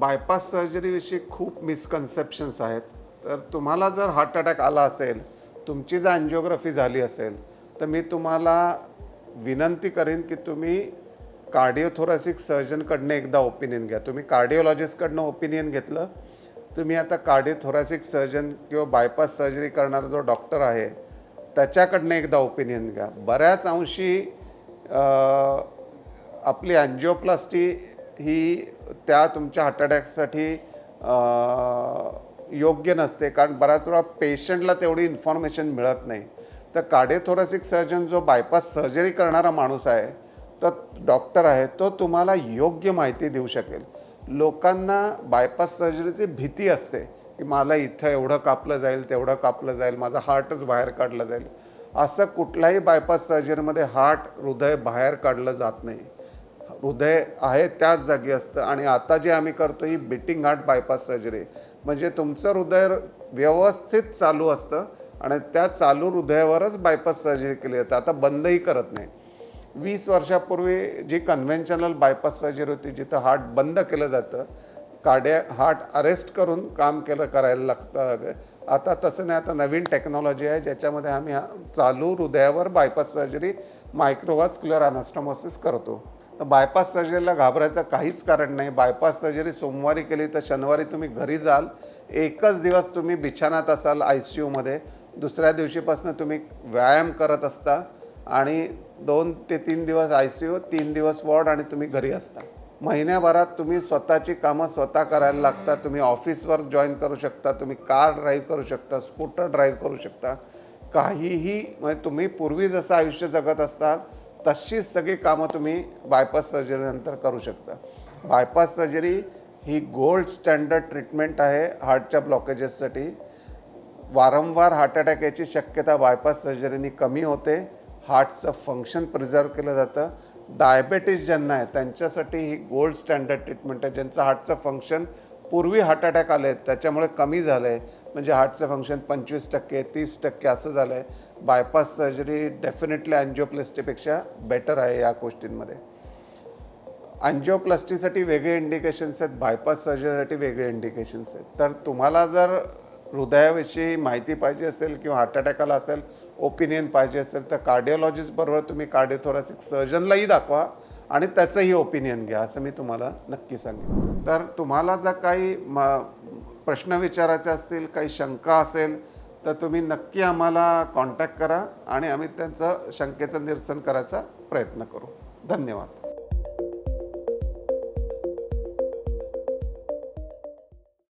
Bypass सर्जरीविषयी खूप misconceptions आहेत. तर तुम्हाला जर हार्ट अटॅक आला असेल, तुमची जर अँजिओग्राफी झाली असेल, तर मी तुम्हाला विनंती करीन की तुम्ही कार्डिओथोरॅसिक सर्जनकडनं एकदा ओपिनियन घ्या. तुम्ही कार्डिओलॉजिस्टकडनं ओपिनियन घेतलं, तुम्ही आता कार्डिओथोरॅसिक सर्जन किंवा बायपास सर्जरी करणारा जो डॉक्टर आहे, त्याच्याकडनं एकदा ओपिनियन घ्या. बऱ्याच अंशी आपली अँजिओप्लास्टी ही त्या तुमच्या हार्ट अटॅकसाठी योग्य नसते, कारण बऱ्याच वेळा पेशंटला तेवढी इन्फॉर्मेशन मिळत नाही. तर कार्डिओथोरॅसिक सर्जन जो बायपास सर्जरी करणारा माणूस आहे, तर डॉक्टर आहे, तो तुम्हाला योग्य माहिती देऊ शकेल. लोकांना बायपास सर्जरीची भीती असते की मला इथं एवढं कापलं जाईल, तेवढं कापलं जाईल, माझा हार्टच बाहेर काढलं जाईल. असं कुठल्याही बायपास सर्जरीमध्ये हृदय बाहेर काढलं जात नाही. हृदय आहे त्याच जागी असतं. आणि आता जे आम्ही करतो ही बीटिंग हार्ट बायपास सर्जरी, म्हणजे तुमचं हृदय व्यवस्थित चालू असतं आणि त्या चालू हृदयावरच बायपास सर्जरी केली जाते. आता बंदही करत नाही. 20 वर्षापूर्वी जी कन्व्हेन्शनल बायपास सर्जरी होती, जिथं हार्ट बंद केलं जातं, हार्ट अरेस्ट करून काम करायला लागतं. आता तसं नाही. आता नवीन टेक्नॉलॉजी आहे ज्याच्यामध्ये आम्ही चालू हृदयावर बायपास सर्जरी मायक्रोव्हास्क्युलर अनास्टोमोसिस करतो. तर बायपास सर्जरीला घाबरायचं काहीच कारण नाही. बायपास सर्जरी सोमवारी केली तर शनिवारी तुम्ही घरी जाल. एकच दिवस तुम्ही बिछानात असाल ICUमध्ये. दुसऱ्या दिवशीपासून तुम्ही व्यायाम करत असता आणि 2 ते 3 दिवस ICU, 3 दिवस वॉर्ड आणि तुम्ही घरी असता. महिन्याभरात तुम्ही स्वतःची कामं स्वतः करायला लागता. तुम्ही ऑफिस वर्क जॉईन करू शकता, तुम्ही कार ड्राईव्ह करू शकता, स्कूटर ड्राईव्ह करू शकता. काहीही म्हणजे तुम्ही पूर्वी जसं आयुष्य जगत असता तशीच सगळी कामं तुम्ही बायपास सर्जरीनंतर करू शकता. बायपास सर्जरी ही गोल्ड स्टँडर्ड ट्रीटमेंट आहे हार्टच्या ब्लॉकेजेससाठी. वारंवार हार्ट अटॅक याची शक्यता बायपास सर्जरीने कमी होते. हार्टचं फंक्शन प्रिझर्व्ह केलं जातं. डायबेटीस ज्यांना आहे त्यांच्यासाठी ही गोल्ड स्टँडर्ड ट्रीटमेंट आहे. ज्यांचं हार्टचं फंक्शन पूर्वी हार्ट अटॅक आले त्याच्यामुळे कमी झालं आहे, म्हणजे हार्टचं फंक्शन 25%, 30% असं झालं आहे, बायपास सर्जरी डेफिनेटली अँजिओप्लास्टीपेक्षा बेटर आहे या गोष्टींमध्ये. अँजिओप्लास्टीसाठी वेगळे इंडिकेशन्स आहेत, बायपास सर्जरीसाठी वेगळे इंडिकेशन्स आहेत. तर तुम्हाला जर हृदयाविषयी माहिती पाहिजे असेल किंवा हार्ट अटॅकाला असेल ओपिनियन पाहिजे असेल तर कार्डिओलॉजिस्टबरोबर तुम्ही कार्डिओथोरॅसिक सर्जनलाही दाखवा आणि त्याचंही ओपिनियन घ्या, असं मी तुम्हाला नक्की सांगेन. तर तुम्हाला जर काही प्रश्न विचारायचे असतील, काही शंका असेल तर तुम्ही नक्की आम्हाला कॉन्टॅक्ट करा आणि आम्ही त्यांचं शंकेचं निरसन करायचा प्रयत्न करू. धन्यवाद.